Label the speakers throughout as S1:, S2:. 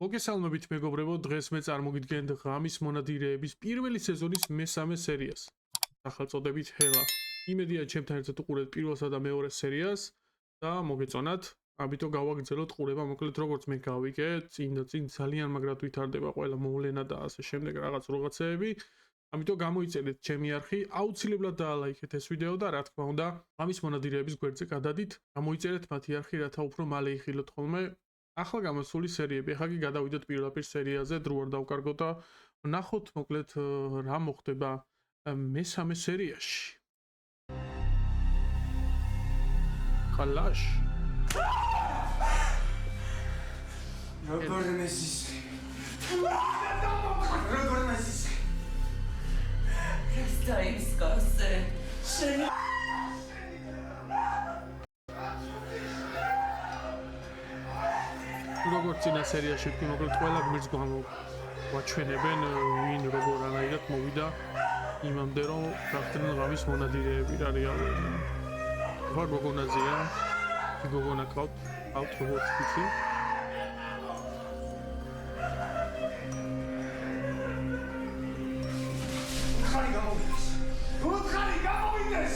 S1: მოგესალმებით მეგობრებო, დღეს მე წარმოგიდგენთ ღამის მონადირეების პირველი სეზონის მესამე სერიას. სახელწოდებით ჰელა. იმედია ჩემთან ერთად უყურებთ პირველსა და მეორე სერიას და მოგეწონათ. ამიტომ გავაგრძელოთ ყურება, მოკლედ როგორც მე გავიგე, წინ ძალიან მაგრად ვითარდება ყველა მოვლენა და ასე შემდეგ რაღაცეები. ამიტომ გამოიწერეთ ჩემი არხი, აუცილებლად დაალაიქეთ ეს ვიდეო და რა თქმა უნდა, ღამის მონადირეების გვერდზე გადადით. გამოიწერეთ მათი არხი, რათა უფრო მალე იხილოთ ხოლმე ახლა გამოსული სერიები. ახლა კი გადავიდეთ პირველ სერიაზე, დრო არ დავკარგოთ და ნახოთ მოკლედ რა მოხდება მესამე სერიაში. ხალაშ.
S2: როგორ მესის? როგორ მესის?
S3: Times კაცე. შენ
S1: როგორც წინა სერიაში ვთქვი, მოკლედ ყველა გმირს გვაჩვენებენ ვინ როგორ არაერთ მოვიდა იმამდე რომ გახდნენ ღამის მონადირეები რა რეალურად. ვარ გოგონაზია, გოგონა ყავთ როგორც ვიცი.
S2: ხარი გამოვიდეს. ხარი გამოვიდეს.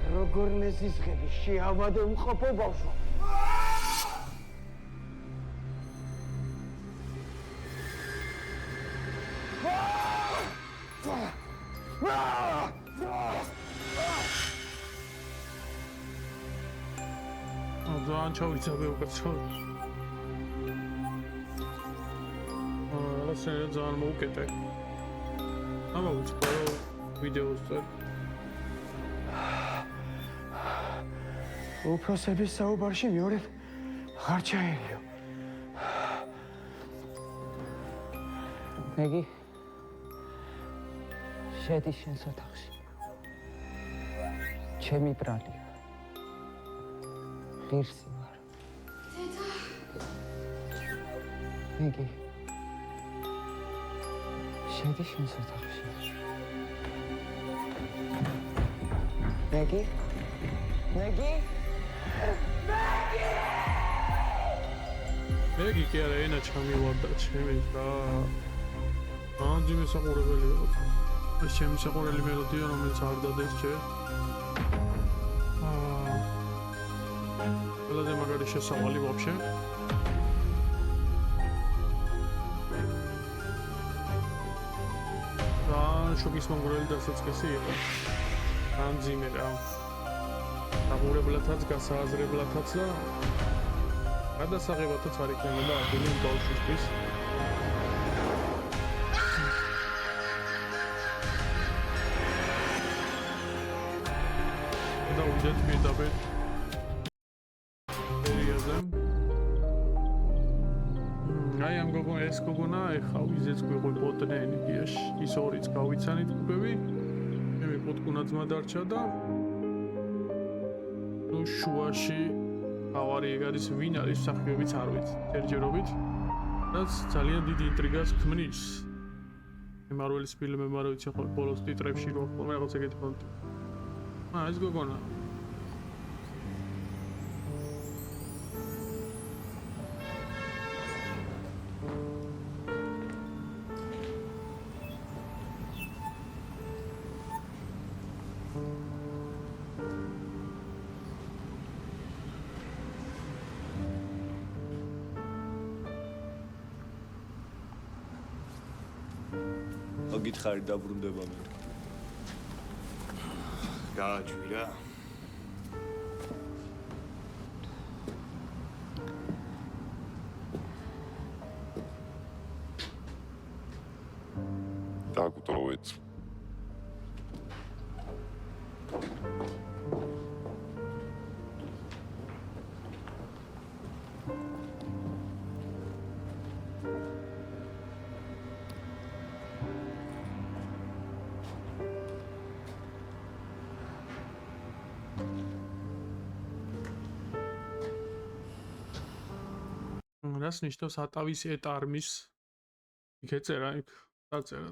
S2: როგორ მესისხები შეავადე უყოფო ბავშვო.
S1: ძალიან ჩავიცავე უკაცრავ. რაღაცა ძალიან მოუკეთე. ამავე ვიდეოს წერ.
S2: უფროსების საუბარში მეორედ აღარ ჩაერიო.
S3: მეგი შედი შენს ოთახში. ჩემი ბრალია. ღირსი ვარ. დედა. მეგი შედი შენს ოთახში. მეგი მეგი
S1: კი არა ენა ჩამივარდა ჩემი რა. ანჯი მესაყურებელია. ეს ჩემი საყურებელი მელოდია რომელიც არ დადეს ჯერ. ყველაზე მაგარი შესავალი ვაფშე. და შოკის მომგვრელი დასაწყისი იყო. ანძიმე რა. აღურებლათაც, გასააზრებლათაც და გადასაღებათაც არ იქნებოდა ადგილი ბავშვისთვის. და უდეთ პირდაპირ სერიაზე. აი ამ ეს გოგონა ეხა ვიზეც გვიყვებოდნენ ენერგიაში. ის ორიც გავიცანით კლუბები. მე პოტკუნა ძმა დარჩა და შუაში ავარი ეგ არის ვინ არის მსახიობიც არ ვიცი. ერთჯერობით რაც ძალიან დიდი ინტრიგას ქმნის. მარველის ფილმები არ ვიცი ხო ბოლოს ტიტრებში რო ხოლმე რაღაც ეგეთი ფონტი. ეს გოგონა.
S4: გითხარი დაბრუნდება მე.
S5: გააჩვი რა.
S6: დაგუტოვეთ.
S1: რას ნიშნავს ატავის ეტარმის იქ ეწერა იქ დაწერა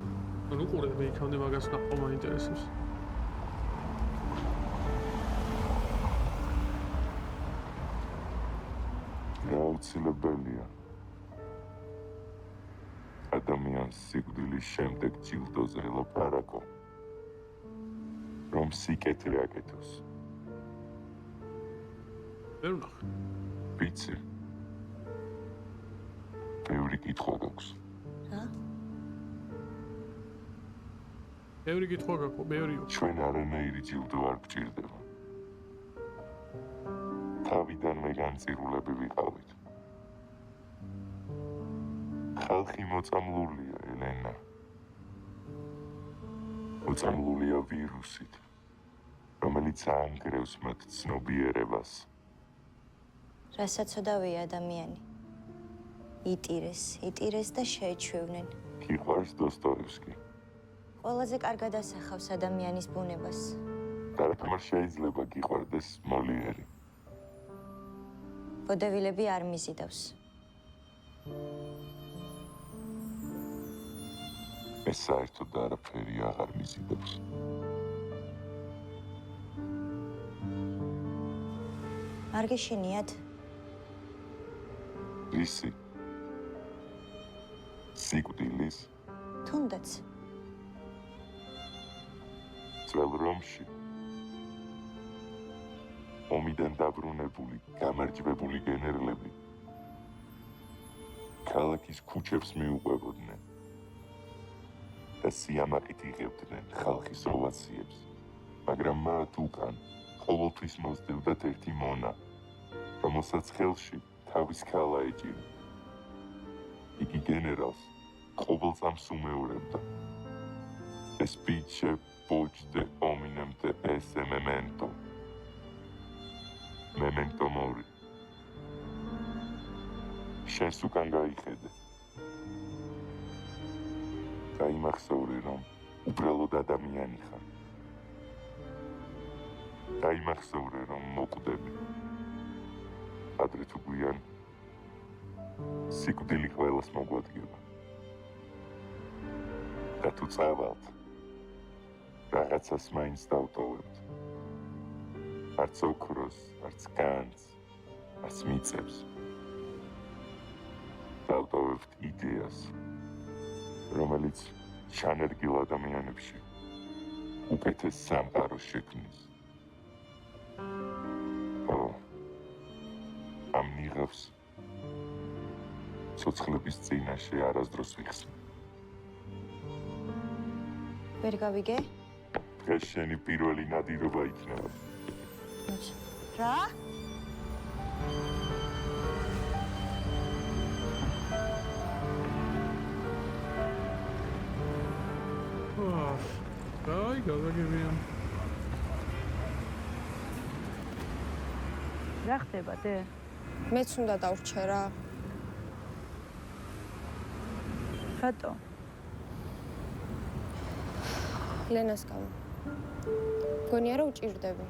S1: ნუ უყურე მე იქამდე მაგას ნახო მაინტერესებს
S6: აუცილებელია ადამიანს სიკვდილის შემდეგ ჯილდოზე ელაპარაკო რომ სიკეთე აკეთოს
S1: ვერ ვნახე
S6: ვიცი ბევრი კითხვა გაქვს
S7: რა?
S1: ბევრი კითხვა გაქვს ბევრი
S6: ჩვენ არანაირი ჯილდო არ გჭირდება თავიდანვე განწირულები ვიყავით ხალხი მოწამლულია ელენა მოწამლულია ვირუსით რომელიც აანგრევს მათ ცნობიერებას
S7: რასაც ოდავია ადამიანი იტირეს და შეეჩვევნენ.
S6: გიყვარს დოსტოევსკი.
S7: ყველაზე კარგად ასახავს ადამიანის ბუნებას.
S6: გარკვეულ შეიძლება გიყვარდეს მოლიერი.
S7: ბოდევილები არ მიზიდავს.
S6: ეს საერთოდ არაფერი აღარ მიზიდავს.
S7: არ გეშინიათ?
S6: ისი სიკვდილის
S7: თუნდაც
S6: ძველ რომში ომიდან დაბრუნებული გამარჯვებული გენერლები ქალაქის ქუჩებს მიუყვებოდნენ და სიამაყით იღებდნენ ხალხის ოვაციებს მაგრამ მათ უკან ყოველთვის მოსდევდათ ერთი მონა რომელსაც ხელში თავის ქალა ეჭირა იგი გენერალს ყოველწამს უმეორებდა Specie de hominem de esse memento memento mori შენს უკან გაიხედე დაიმახსოვრე რომ უბრალოდ ადამიანი ხარ დაიმახსოვრე რომ მოკვდები ადრე თუ გვიან სიკვდილი ყველას მოგვადგება და თუ წავალთ რაღაცას მაინც დავტოვებთ არც ოქროს, არც განძს, არც მიწებს დავტოვებთ იდეას რომელიც ჩანერგილ ადამიანებში უკეთეს სამყაროს შექმნის ამ ნიღავს ცოცხლების წინაშე არასდროს ვიხსნი.
S7: ვერ გავიგე?
S6: დღეს შენი პირველი ნადირობა იქნება.
S7: რა?
S1: აი, გავაგებიან.
S8: რა ხდება, დე?
S9: მეც უნდა დავრჩე რა.
S8: რატო?
S9: ლენას გამო. გონია რომ უჭირდები.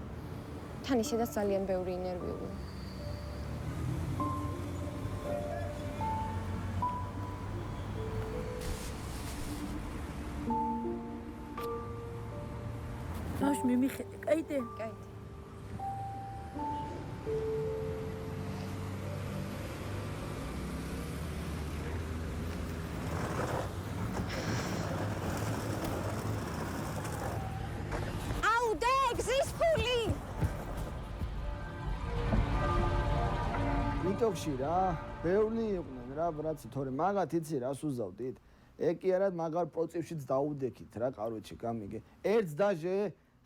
S9: თან ისედაც ძალიან ბევრი ინერვიულია.
S8: ამაში მიმიხედე, კაიდე.
S9: კაი. აუ, დე, გზის ფული!
S5: TikTok-ში რა, ბევრი იყვნენ რა, ბრაცი, თორე მაგათ იცი რას უზავდით? ეგ კი არა მაგარ პროცესშიც დაუდექით რა, კაროჩე, გამიგე. ერთს დაჟე,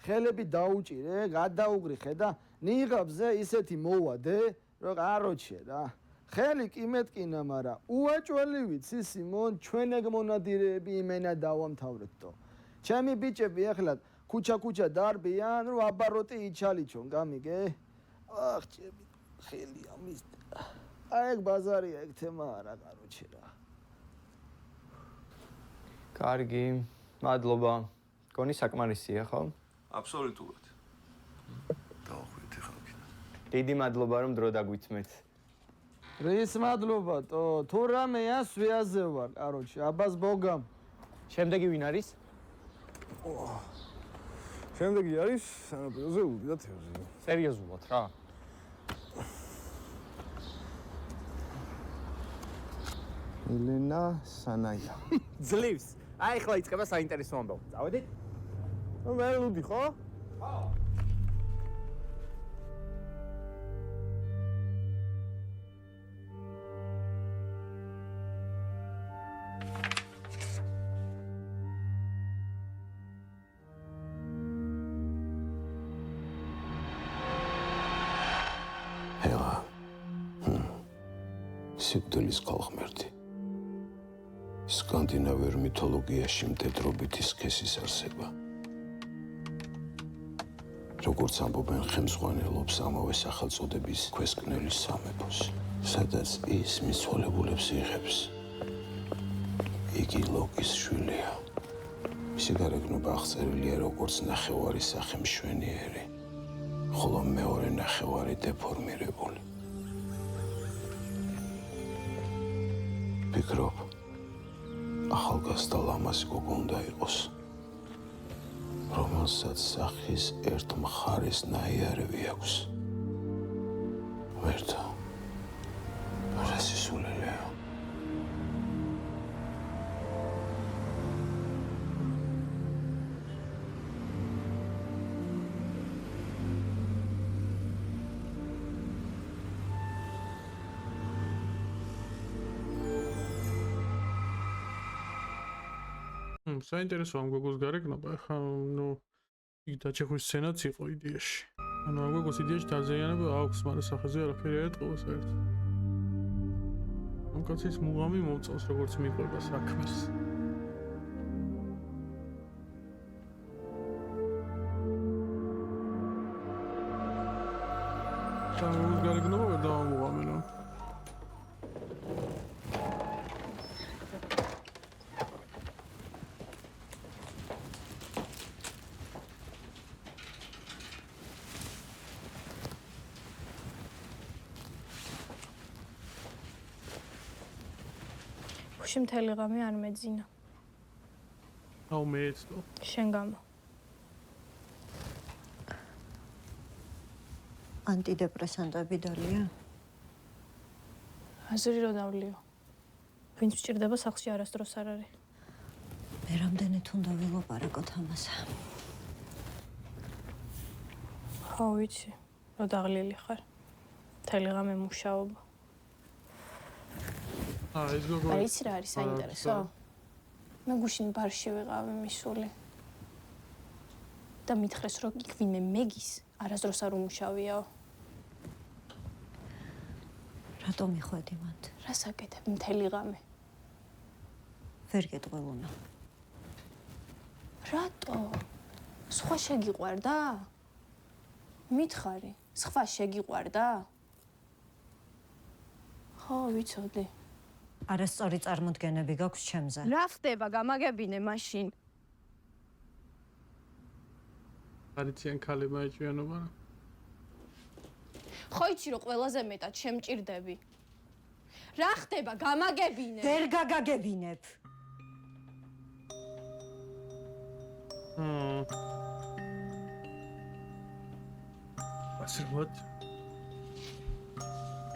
S5: ხელები დაუჭირე, გადაუღრი ხედა, ნიღაბზე ისეთი მოვადე, რომ კაროჩე რა. ხელი კი მეტკინა, მაგრამ უაჭველი ვიცი სიმონ, ჩვენ ეგ მონადირეები იმენა დავამთავრეთო. ჩემი ბიჭები ახლა ქუჩა დარბიან, რომ აბაროტი იჩალიჩონ, გამიგე? ახ, ჩემი ხელი ამის. აი ეგ ბაზარია, ეგ თემა არა, კაროჩე რა.
S3: კარგი, მადლობა. გონი საკმარისია, ხო?
S4: აბსოლუტურად. დავხვით ხალხი.
S3: დიდი მადლობა რომ დრო დაგვითმეთ.
S5: რის მადლობა, თუ რამეა სვიაზე ვარ, კაროჩე, აბას ბოგამ.
S3: შემდეგი ვინ არის?
S10: შემდეგი არის სანაპიროზე ულგი და თევზი.
S3: სერიოზულად რა.
S10: ელენა სანაია.
S3: ძლივს. აი ხლა იწყება საინტერესო ამბავი. წავედით?
S10: მე ლუდი ხო?
S11: ჰელა. სიკვდილის ქალღმერთი. სკანდინავიურ მითოლოგიაში მდედრობითი სქესის არსება. როგორც ამბობენ, ხელმძღვანელობს ამავე სახელწოდების ქვესკნელის სამეფოს, სადაც ის მიცვალებულებს იღებს. იგი ლოკის შვილია. მისი გარეგნობა აღწერილია როგორც ნახევარი სახე მშვენიერი, ხოლო მეორე ნახევარი დეფორმირებული. ფიქრობ, ახალგაზრდა ლამაზი გოგო უნდა იყოს, რომელსაც სახის ერთ მხარეს ნაიარევი აქვს. ვერთა, რა სისულელეა.
S1: საინტერესო ამ გოგოს გარეგნობა, ხა, ნუ იგი დაჭექვის სცენაც იყო იდეაში. ანუ ამ გოგოს იდეაში დაზიანება აქვს, მაგრამ სახეზე არაფერი არ ეტყობა საერთოდ. ამ კაცის მუღამი მომწონს, როგორც მიყვება საქმეს. ამ გოგოს გარეგნობა ვერ დავამუღამენო.
S9: გუშინ მთელი ღამე არ მეძინა.
S1: აუ მეეცნო.
S9: შენ გამო.
S7: ანტიდეპრესანტები დალია?
S9: აზრი რო დავლიო. ვინც მჭირდება სახლში არასდროს არ არის.
S7: მე რამდენით უნდა ვილაპარაკოთ ამაზე?
S9: ხო ვიცი, რო დაღლილი ხარ. მთელი ღამე მუშაობა.
S1: ეს გოგო.
S9: აი იცი რა არის საინტერესო? მე გუშინ ბარში ვიყავი მისული. და მითხრეს რომ იქ ვინმე მეგის არასდროს არ უმუშავიაო.
S7: რატო მიხვედი მათ?
S9: რას აკეთებ მთელი ღამე?
S7: ვერ გეტყველუნა.
S9: რატო? სხვა შეგიყვარდა? მითხარი, სხვა შეგიყვარდა? ხო, ვიცოდი.
S7: არასწორი წარმოდგენები გაქვს ჩემზე.
S9: რა ხდება, გამაგებინე მაშინ.
S1: არიციან ქალებმა ეჭვიანობა რა.
S9: ხო იცი რომ ყველაზე მეტად შემჭირდები. რა ხდება, გამაგებინე.
S7: ვერ გაგაგებინებ.
S1: ასრულად.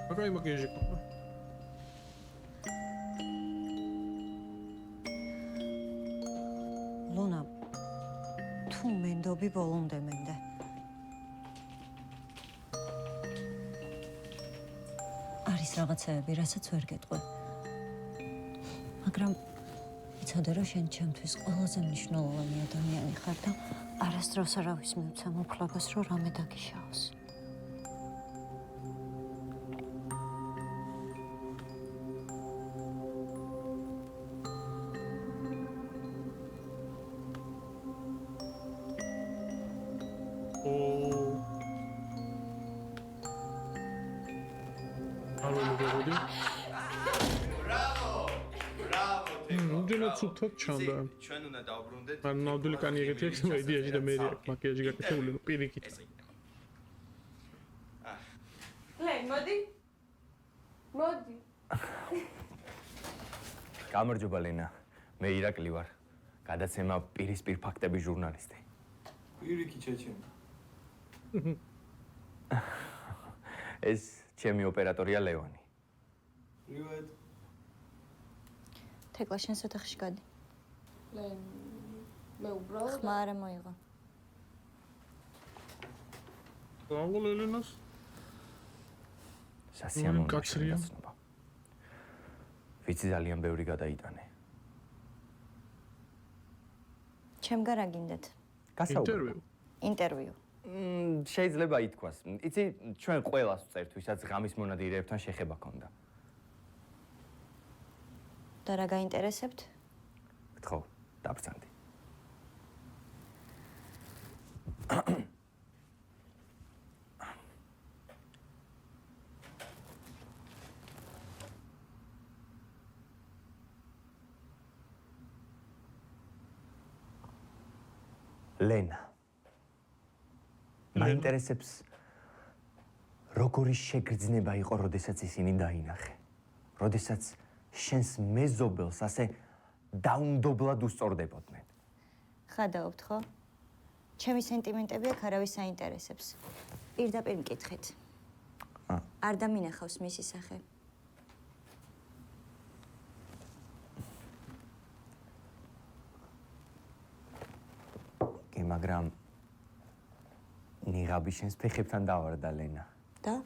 S1: მაგაი მაგიჟი ყო.
S7: ლუნა, თუ მენდობი ბოლომდე მენდე. არის რაღაცეები, რასაც ვერ გეტყვი. მაგრამ იცოდე რომ შენ ჩემთვის ყველაზე მნიშვნელოვანი ადამიანი ხარ და არასდროს არავის მივცემ უფლებას რომ რამე დაგიშაოს.
S1: ცუდად ჩანდა.
S4: ჩვენ უნდა დავბრუნდეთ.
S1: ან ნამდვილი კანი ეგეთი აქვს, მედიაში და მე მაკიაჟი გაკეთებული, ნუ პირიქით.
S9: ლენ, მოდი. მოდი.
S3: გამარჯობა ლენა. მე ირაკლი ვარ. გადაცემა პირისპირ ფაქტების ჟურნალისტი.
S4: პირიქი ჩეჩემა.
S3: ეს ჩემი ოპერატორია ლევანი.
S4: პრივატ.
S7: თეკლა შენს ოთახში გადი.
S9: ლენ, მე უბრალოდ
S7: ხმა არ მოიღო.
S1: განგოლ ელენას?
S3: სასიამოვნო
S1: კაცრია.
S3: ვიცი ძალიან ბევრი გადაიტანე.
S7: ჩემგან რა გინდათ?
S1: ინტერვიუ.
S7: ინტერვიუ.
S3: შეიძლება ითქვას. იცი, ჩვენ ყველას ვწერთ, ვისაც ღამის მონადირეებთან შეხება ქონდა.
S7: და რა გაინტერესებთ?
S3: გთხოვ, დაბრძანდი. ლენა. მაინტერესებს როგორი შეგრძნება იყო, როდესაც ისინი დაინახე. როდესაც შენს მეზობელს ასე დაუნდობლად უსწორდებოდნენ.
S7: ხადაობთ, ხო? ჩემი სენტიმენტები აქ არავის აინტერესებს. პირდაპირ მკითხეთ. არ დამინახავს მისი სახე.
S3: მაგრამ ნიღაბი შენს ფეხებთან დავარდა ლენა.
S7: და?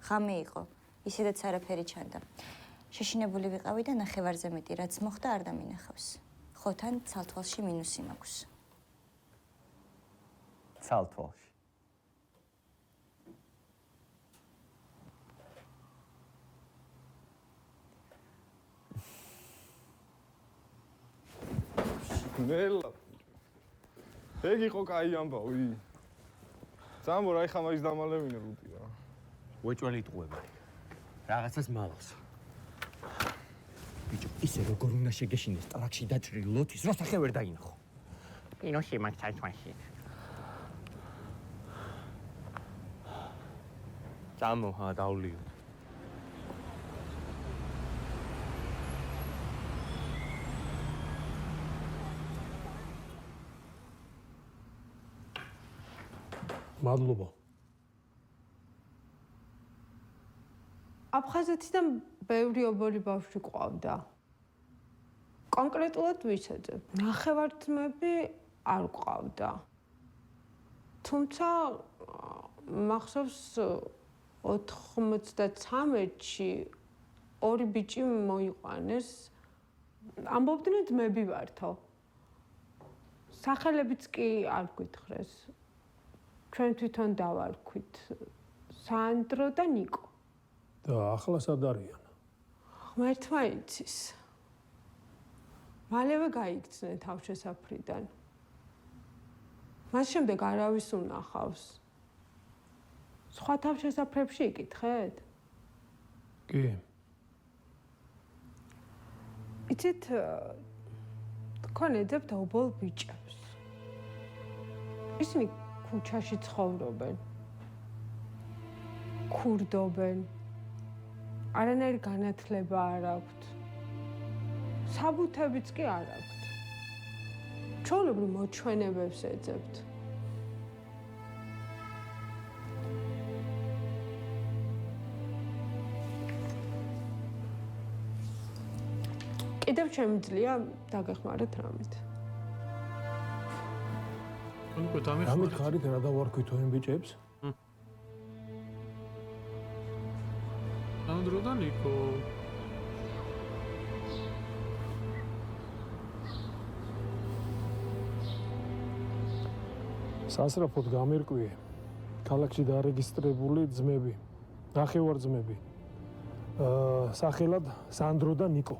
S7: ხამე იყო. ისედაც არაფერი ჩანდა. შეშინებული ვიყავი და ნახევარზე მეტი რაც მოხდა არ დამინახავს. ხო თან ცალთვალში მინუსი მაქვს.
S3: ცალთვალში.
S10: ნელა. ეგ იყო კაი ამბავი. ძამო რა იხა მაგის დამალევინე რუტი რა.
S3: უეჭველი ტყუება. რაღაცას მალავს. ბიჭო, ისე როგორ უნდა შეგეშინეს ტრაქში დაჭრილი ლოთის, რო სახე ვერ დაინახო. ინოში მაგცაჩვაში. ძამო, დავლიო.
S1: მადლობა.
S8: აფხაზეთიდან ბევრი ობოლი ბავშვი ყავდა. კონკრეტულად ვიცოდებ, ნახევარძმები არ ყავდა. თუმცა მახსოვს 93-ში ორი ბიჭი მოიყვანეს. ამბობდნენ ძმები ვართო. სახელებიც კი არ გითხრეს. ჩვენ თვითონ დავარქვით სანდრო და ნიკო.
S1: და ახლა სად არიან?
S8: ღმერთმა იცის. მალევე გაიქცნენ თავშესაფრიდან. მას შემდეგ არავის უნახავს. სხვა თავშესაფრებში იკითხეთ?
S1: კი.
S8: იცით, თქვენ ეძებთ ობოლ ბიჭებს. ისინი ქუჩაში ცხოვრობენ. ქურდობენ. არანაირი განათლება არ აქვთ. საბუთებიც კი არ აქვთ. ჩვეულებრივ მოჩვენებებს ეძებთ. კიდევ შემიძლია დაგეხმაროთ რამით.
S1: უკვე
S2: რამით
S1: დამეხმარეთ.
S2: ხარით რა დავარქვით იმ ბიჭებს?
S1: სანდრო და ნიკო.
S2: სასწრაფოდ გამერკვიე ქალაქში დარეგისტრირებული ძმები, ნახევარ-ძმები. სახელად სანდრო და ნიკო.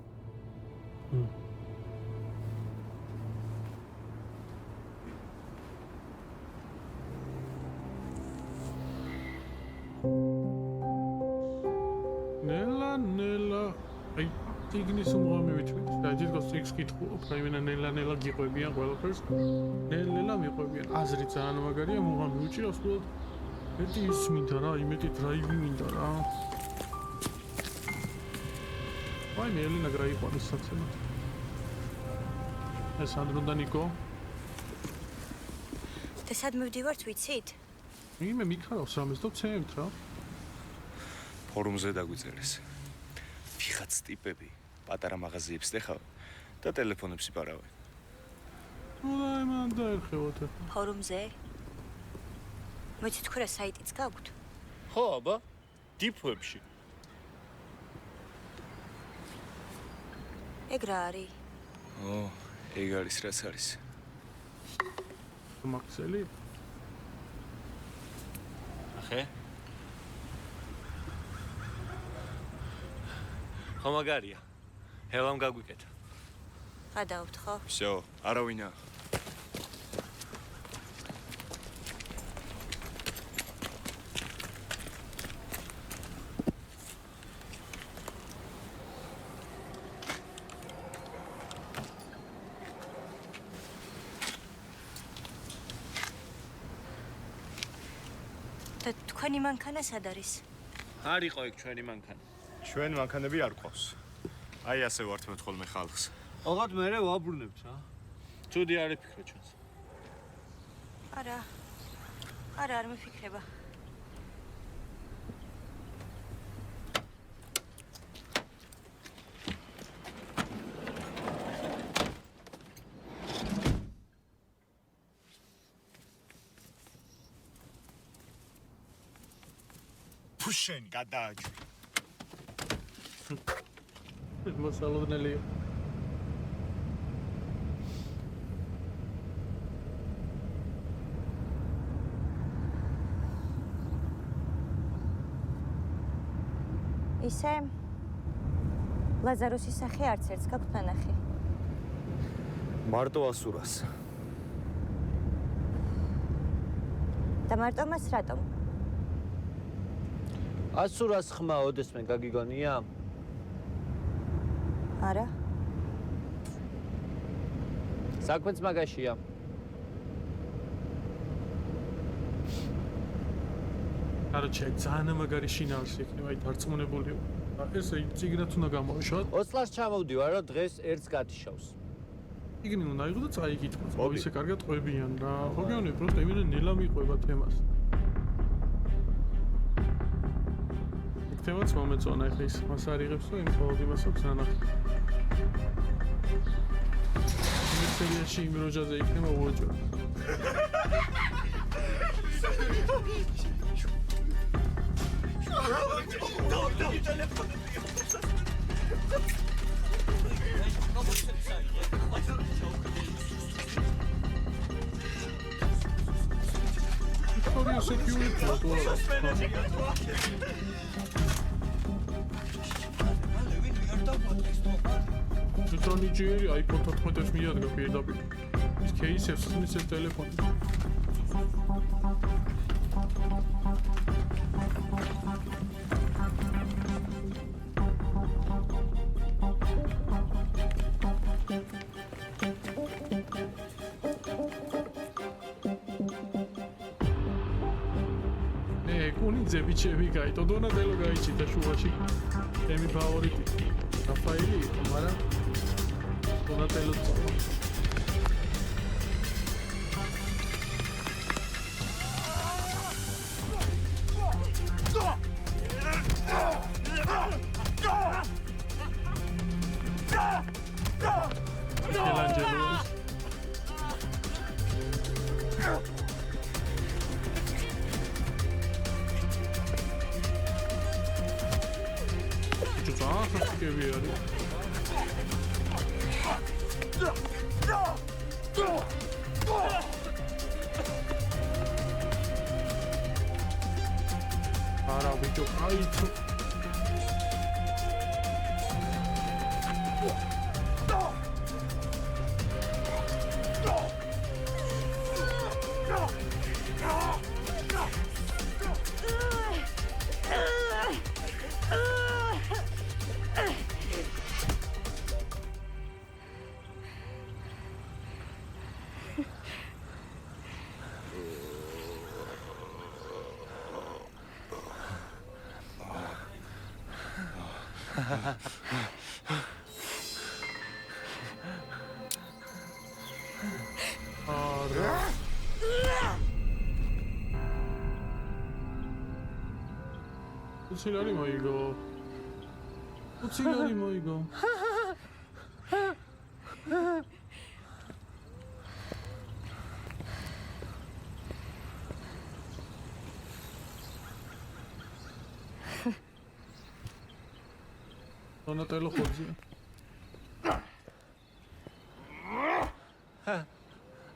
S1: ნელა. აი, ტიგნის უმღამი ვითვლით. და ჯერ გასწიქს კითხულობ, რაიმენა ნელა გიყვებიან ყველაფერს. ნელა მიყვებიან. აზრი ძალიან მაგარია, უმღამი უჭირავს უბრალოდ. მეტი ის მინდა რა, იმეტი დრაივი მინდა რა. აი, ნელა გაიყვანის საცემად. ეს სანდრო და ნიკო.
S7: და სად მივდივართ, ვიცით?
S1: იმე მიქარავს რამეს და ვცემთ რა.
S12: ფორუმზე დაგვიწერეს. ვიღაც ტიპები პატარა მაღაზიებს დეხავენ და ტელეფონებს იპარავენ.
S1: ნუ და იმან დაერხევათ.
S7: ფორუმზე? მოიცით თქვენ რა საიტიც გაქვთ?
S12: ხო, აბა, დიპ-ვებში.
S7: ეგ რა არის?
S12: ეგ არის რაც არის.
S1: მაქსელი?
S12: ახე? ხო მაგარია. ჰელამ გაგვიკეთა.
S7: გადავთ ხო?
S12: всё, არავინა.
S7: და თქვენი მანქანა სად არის?
S12: არ იყო ეგ ჩვენი მანქანა. ჩვენ მანქანები არ ყავს. აი ასე ვართ მე ხოლმე ხალხს.
S4: ოღონდ მე ვაბრუნებთ რა.
S12: ცუდი არ იფიქრე ჩვენს.
S7: არა არ მიფიქრება.
S12: ფუშენ გადააჭრი.
S1: მოსალოდნელი.
S7: ისე ლაზარუსის სახე არც ერთს გაქვთ ნანახი.
S12: მარტო ასურას.
S7: და მარტო მას რატომ?
S13: ასურას ხმა ოდესმე გაგიგონია?
S7: არა.
S13: საქმეც მაგაშია.
S1: არჩე ძალიან მაგარი შინაარსი იქნება, აი დარწმუნებული. ესე ციგნად უნდა გამოვიშოთ.
S13: ოცლას ჩამოვდივარ, რომ დღეს ერთს გათიშავს.
S1: ციგნი უნდა აიღო და წაიგითხროს. ისე კარგად ყვებიან რა. ხო გეუბნები, პროსტა იმენა ნელა მიყვება თემას. თემაც მომეწონა ახლა ის მას არიღებს და იმ ყოველ იმას აქვს ნანახი. მესერიაში იმ როჯაზე იქნება უოჯო. Victoria Security Nigeria iPhone 14-ს მიადგა პირდაპირ. ის кейსებს ხსნის ეს ტელეფონი. კუნიძე ბიჭები გაიტო დონატელო გაიჭიდა შუაში. ემი ფავორიტი. რაფაელი იყო, მაგრამ დონატელო წავა. Michelangelo. Čo sa také vyjadí? Ara bicho, ai tu. Ucilali mojego. Ucilali mojego. Ona telo chodzi.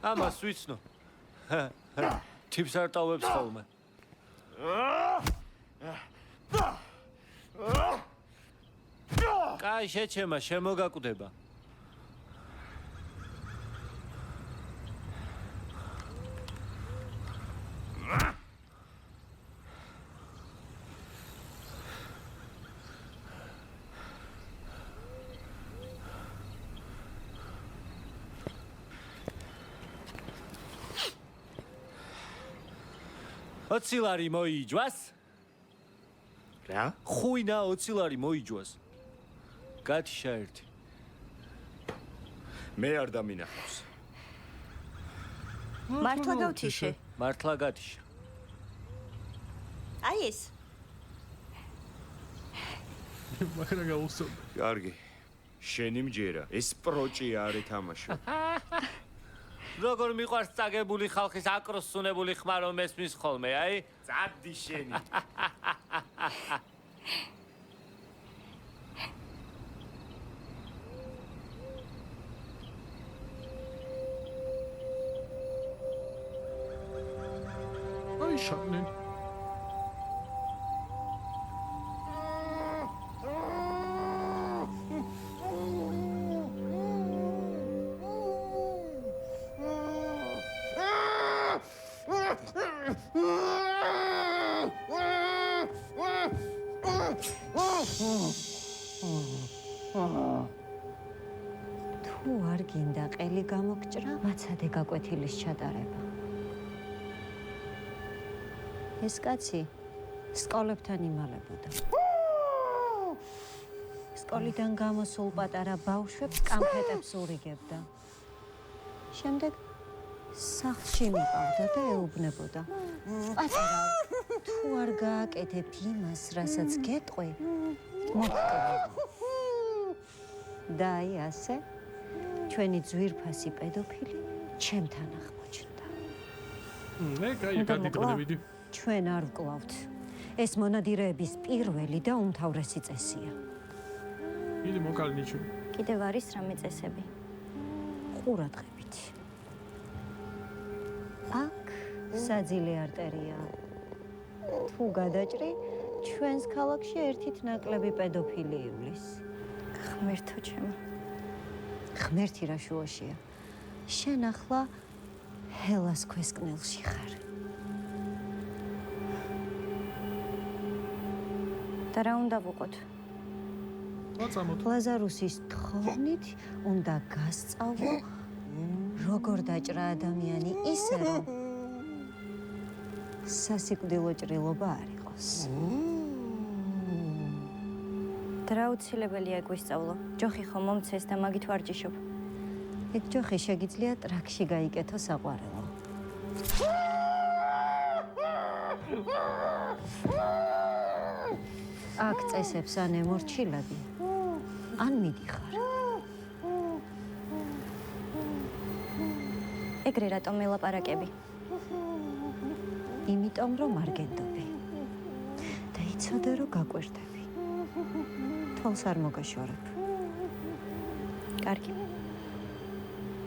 S13: ამას ვიცნო. თიფს არ ტოვებს ხოლმე. კაი, შეჩემა, შემოგაკვდება. ოცილარი მოიჯვას?
S12: რა?
S13: ხუინა ოცილარი მოიჯვას. გათიშა ერთი.
S12: მე არ დამინახავს.
S7: მართლა გავთიშე.
S13: მართლა გათიშა.
S7: აი ეს.
S1: მაგრამ გავუსწორ.
S12: კარგი. შენი მჯერა. ეს პროჭი არ ეთამაშო.
S13: როგორ მიყვარს წაგებული ხალხის აკროსუნებული ხმა რომ ესმის ხოლმე, აი?
S12: წადი შენი.
S1: აი შანენ.
S14: თუ არ გინდა ყელი გამოგჭრა, მაცადე გაკვეთილის ჩატარება. ეს კაცი სკოლებთან იმალებოდა. სკოლიდან გამოსულ პატარა ბავშვებს კამფეტებს ურიგებდა. შემდეგ სახლში მიყავდა და ეუბნებოდა. პატარა, თუ არ გააკეთებთ იმას, რასაც გეტყვი, მოგკრება. და აი ასე ჩვენი ძვირფასი პედოფილი ჩემთან აღმოჩნდა.
S1: კაი, გადიდღებიდი.
S14: ჩვენ არ ვკლავთ. ეს მონადირეების პირველი და უმთავრესი წესია.
S1: დიდი მოკალნიჩუ.
S7: კიდევ არის რამე წესები?
S14: ყურადღებით. აქ საძილე არტერია. თუ გადაჭრი, ჩვენს ქალაქში ერთით ნაკლები პედოფილი ივლის.
S7: ღმერთო ჩემო.
S14: ღმერთი რა შუაშია. შენ ახლა ჰელას ქვესკნელში ხარ.
S7: და რა უნდა ვუყოთ?
S14: ლაზარუსის თხოვნით უნდა გასწავლო, როგორ დაჭრა ადამიანი ისე, რომ სასიკვდილო ჭრილობა არ იყოს.
S7: და რა უცილებელია გვისწავლო? ჯოხი ხომ მომცეს და მაგით ვარჯიშობ.
S14: ეგ ჯოხი შეგიძლია ტრაქში გაიკეთო საყვარელო. აქ წესებს ან ემორჩილები, ან მიდიხარ.
S7: ეგრე რატომ მელაპარაკები?
S14: იმიტომ რომ არ გენდობი. და იცოდე რომ გაკვირდები. თვალს არ მოგაშორებ.
S7: კარგი.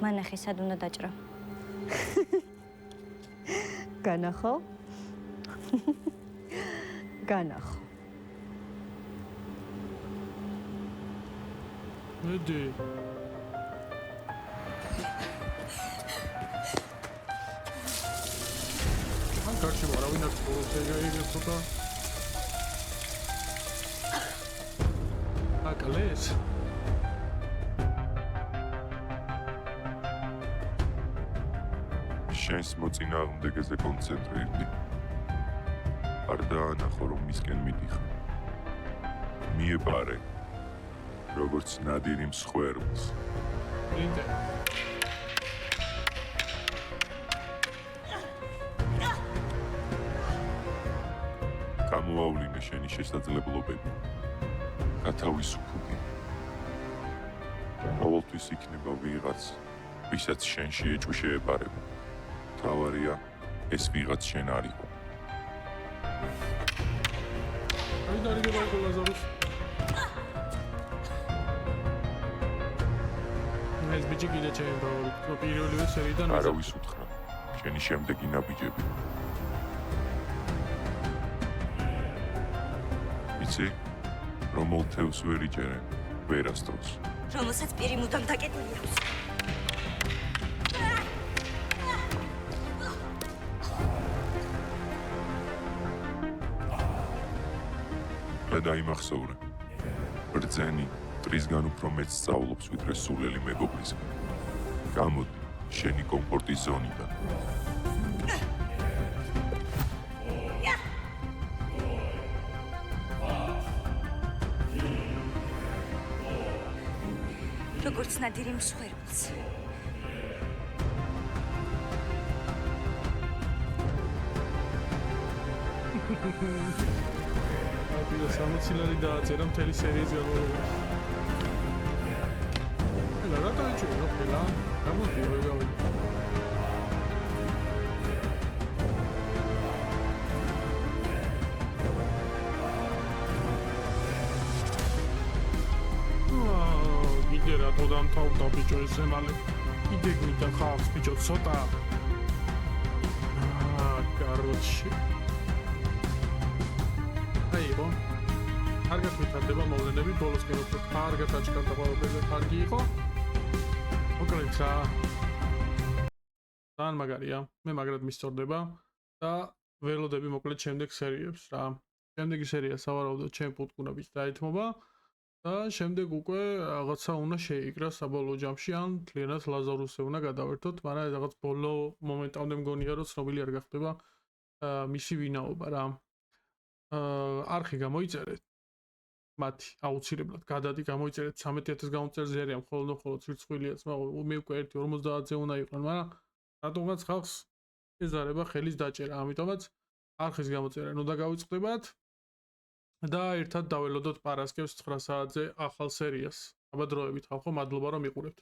S7: მანახე სად უნდა დაჭრო?
S14: განახო? განახო.
S1: მედი. ან კარში ვარავინ არ ყოლოს ეგრე ცოტა. აკალეს.
S6: შენს მოწინააღმდეგეზე კონცენტრირდი. არ დაანახო რომ მისკენ მიდიხარ. მიებარე როგორც ნადირი მსხვერპლს.
S1: ინტე.
S6: გამოავლინე შენი შესაძლებლობები. გათავისუფლდი. ყოველთვის იქნება ვიღაც, ვისაც შენში ეჭვი შეეპარება. თავარია ეს ვიღაც შენ არ იყო.
S1: აი დარიგება იყო ლაზარუს. ეს ბიჭი კიდე ჩემი ბავშვი. პირველივე სერიიდან
S6: არავის უთხრა. შენი შემდეგი ნაბიჯები. იცი, რომელ თევს ვერ იჭერენ, ვერასდროს.
S7: რომელსაც პირი მუდამ დაკეტილი აქვს.
S6: და დაიმახსოვრე. ბრძენი წრისგან უფრო მეც სწავლობს ვიდრე სულელი მეგობრისგან. გამოდი შენი კომფორტის ზონიდან.
S7: როგორც ნადირი მსხვერპლს.
S1: აბილა 60 ლარი დააწერა მთელი სერიის განმავლობაში. ელა რა დაიჭირა ხელა? გამოდი ვეგავი. კიდე რატო დამთავრდა ბიჭო ესე მალე? კიდე გვიდა ხავს ბიჭო ცოტა. კაროჩი. აიო. კარგად ვითარდება მოვლენები, ბოლოსკენ უფრო კარგად აჩქარდა ყველაფერზე კარგი იყო. მოკლედ რა. თან მაგარია, მე მაგრად მისწორდება და ველოდები მოკლედ შემდეგ სერიებს რა. შემდეგი სერია სავარაუდოდ ჩემ პუტკუნებით დაეთმობა და შემდეგ უკვე რაღაცა უნდა შეიკრა საბოლოო ჯამში ან თლიანად ლაზარუსზე უნდა გადავერთოთ, მაგრამ რაღაც ბოლო მომენტამდე მგონია რომ ცნობილი არ გახდება მისი ვინაობა რა. არხი გამოიწერეთ. მათი აუცილებლად გადადი გამოიწერეთ 13000 გამოწერზე არიან მხოლოდ ცირცხვილიაც, მაგრამ მე უკვე 1.50-ზე უნდა იყვნენ, მაგრამ რატომღაც ხალხს ეზარება ხელის დაჭერა, ამიტომაც არხის გამოწერა უნდა გავიწყდებათ და ერთად დაველოდოთ პარასკევს 9 საათზე ახალ სერიას. აბა დროებით ხალხო, მადლობა რომ იყურებთ.